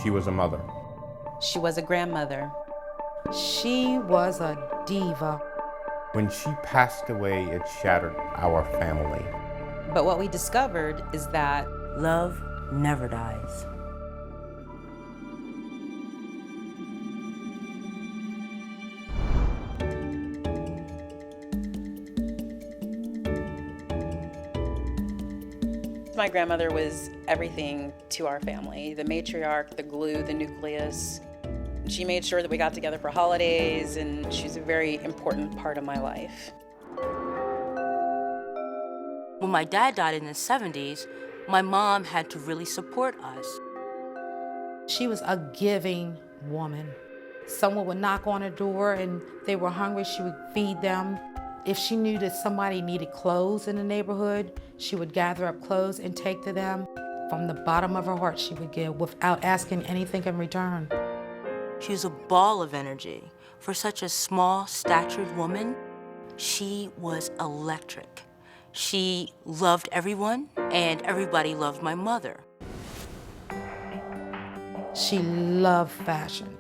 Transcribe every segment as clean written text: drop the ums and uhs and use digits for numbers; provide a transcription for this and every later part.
She was a mother. She was a grandmother. She was a diva. When she passed away, it shattered our family. But what we discovered is that love never dies. my grandmother was everything to our family, the matriarch, the glue, the nucleus. She made sure that we got together for holidays, and she's a very important part of my life. When my dad died in the 70s, my mom had to really support us. She was a giving woman. Someone would knock on her door and they were hungry, she would feed them. If she knew that somebody needed clothes in the neighborhood, she would gather up clothes and take to them. From the bottom of her heart, she would give without asking anything in return. She was a ball of energy. For such a small, statured woman, she was electric. She loved everyone, and everybody loved my mother. She loved fashion.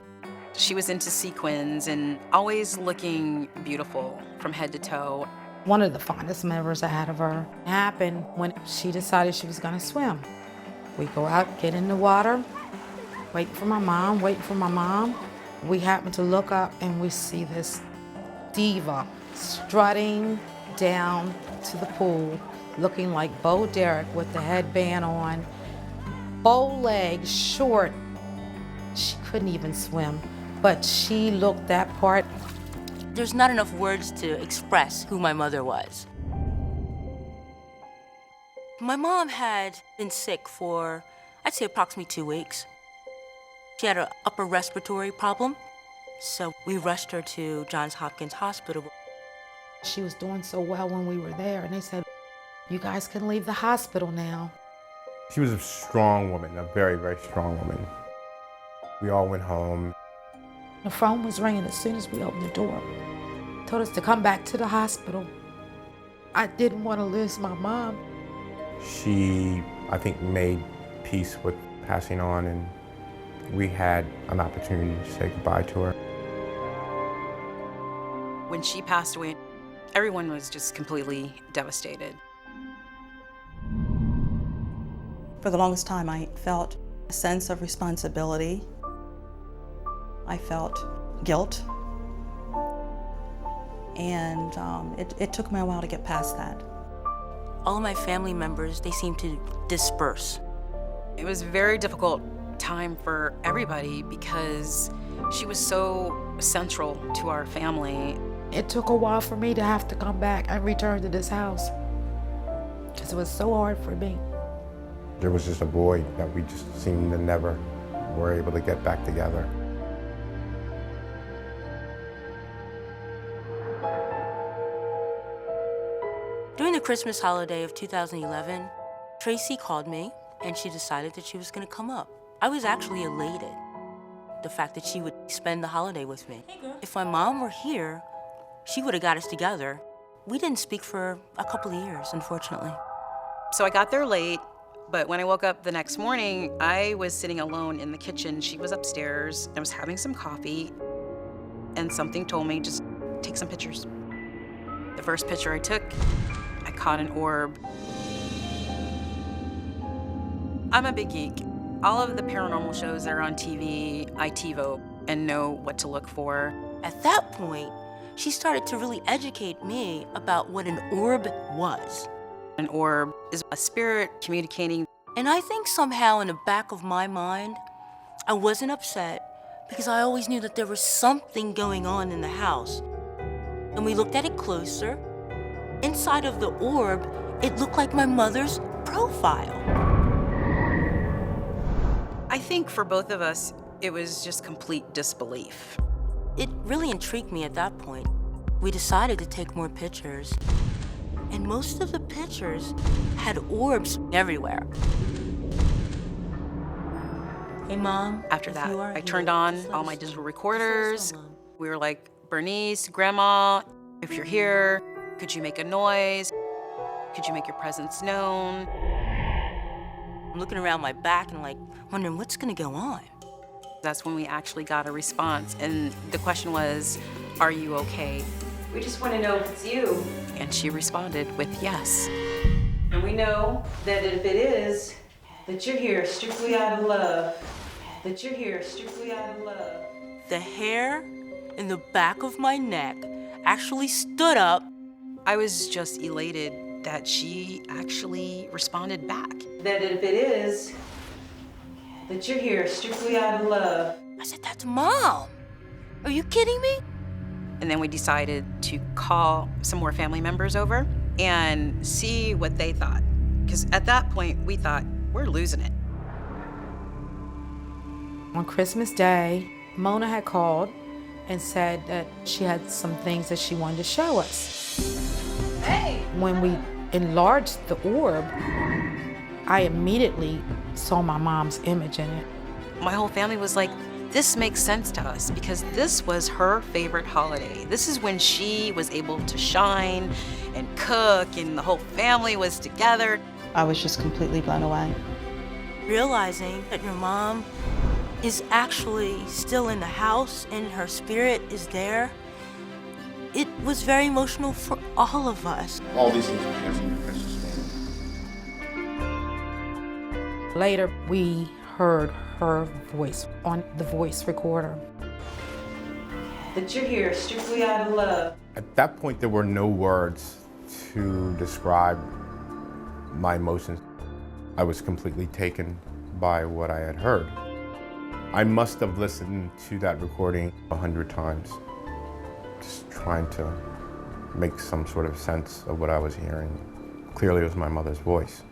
She was into sequins and always looking beautiful from head to toe. One of the fondest memories I had of her happened when she decided she was gonna swim. We go out, get in the water, waiting for my mom. We happen to look up and we see this diva strutting down to the pool, looking like Bo Derek with the headband on, bow legs, short. She couldn't even swim, but she looked that part. There's not enough words to express who my mother was. My mom had been sick for, I'd say, approximately 2 weeks. She had an upper respiratory problem, so we rushed her to Johns Hopkins Hospital. She was doing so well when we were there, and they said, "You guys can leave the hospital now." She was a strong woman, a very, very strong woman. We all went home. The phone was ringing as soon as we opened the door. Told us to come back to the hospital. I didn't want to lose my mom. She, I think, made peace with passing on, and we had an opportunity to say goodbye to her. When she passed away, everyone was just completely devastated. For the longest time, I felt a sense of responsibility. I felt guilt. And it took me a while to get past that. All of my family members, they seemed to disperse. It was a very difficult time for everybody because she was so central to our family. It took a while for me to have to come back and return to this house because it was so hard for me. There was just a void that we just seemed to never were able to get back together. During the Christmas holiday of 2011, Tracy called me and she decided that she was gonna come up. I was actually elated, the fact that she would spend the holiday with me. Hey, girl. If my mom were here, she would have got us together. We didn't speak for a couple of years, unfortunately. So I got there late, but when I woke up the next morning, I was sitting alone in the kitchen. She was upstairs. I was having some coffee, and something told me, just take some pictures. The first picture I took, I caught an orb. I'm a big geek. All of the paranormal shows that are on TV, I TiVo and know what to look for. At that point, she started to really educate me about what an orb was. An orb is a spirit communicating. And I think somehow in the back of my mind, I wasn't upset because I always knew that there was something going on in the house. And we looked at it closer. Inside of the orb, it looked like my mother's profile. I think for both of us, it was just complete disbelief. It really intrigued me at that point. We decided to take more pictures. And most of the pictures had orbs everywhere. Hey, Mom. After that, I turned on all my digital recorders. We were like, Bernice, Grandma, if you're here, could you make a noise? Could you make your presence known? I'm looking around my back and like wondering what's gonna go on. That's when we actually got a response. And the question was, are you okay? We just want to know if it's you. And she responded with yes. And we know that if it is, that you're here strictly out of love. That you're here strictly out of love. The hair in the back of my neck actually stood up. I was just elated that she actually responded back. That if it is, that you're here strictly out of love. I said, that's Mom. Are you kidding me? And then we decided to call some more family members over and see what they thought. Because at that point, we thought, we're losing it. On Christmas Day, Mona had called and said that she had some things that she wanted to show us. Hey! When we enlarged the orb, I immediately saw my mom's image in it. My whole family was like, this makes sense to us because this was her favorite holiday. This is when she was able to shine and cook and the whole family was together. I was just completely blown away. Realizing that your mom is actually still in the house and her spirit is there, it was very emotional for all of us. All these things because of your precious name. Later, we heard her voice on the voice recorder. That you're here strictly out of love. At that point, there were no words to describe my emotions. I was completely taken by what I had heard. I must have listened to that recording 100 times, just trying to make some sort of sense of what I was hearing. Clearly, it was my mother's voice.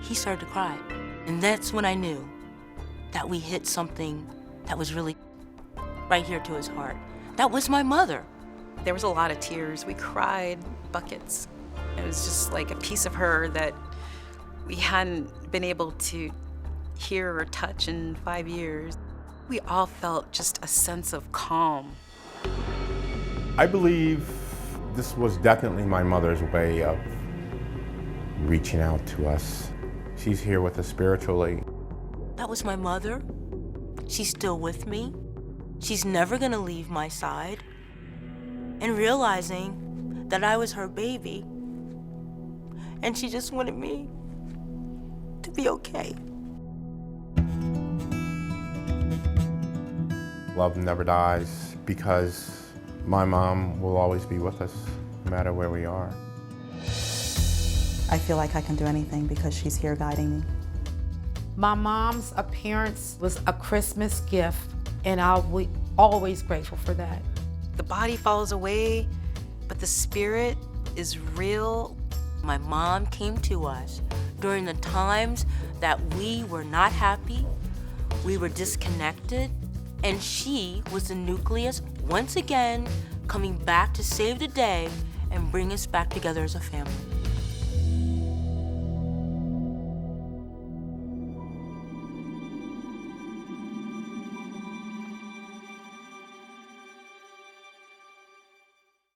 He started to cry. And that's when I knew that we hit something that was really right here to his heart. That was my mother. There was a lot of tears. We cried buckets. It was just like a piece of her that we hadn't been able to hear or touch in 5 years. We all felt just a sense of calm. I believe this was definitely my mother's way of reaching out to us. She's here with us spiritually. That was my mother. She's still with me. She's never gonna leave my side. And realizing that I was her baby, and she just wanted me to be okay. Love never dies because my mom will always be with us, no matter where we are. I feel like I can do anything because she's here guiding me. My mom's appearance was a Christmas gift, and I'll be always grateful for that. The body falls away, but the spirit is real. My mom came to us during the times that we were not happy, we were disconnected, and she was the nucleus once again coming back to save the day and bring us back together as a family.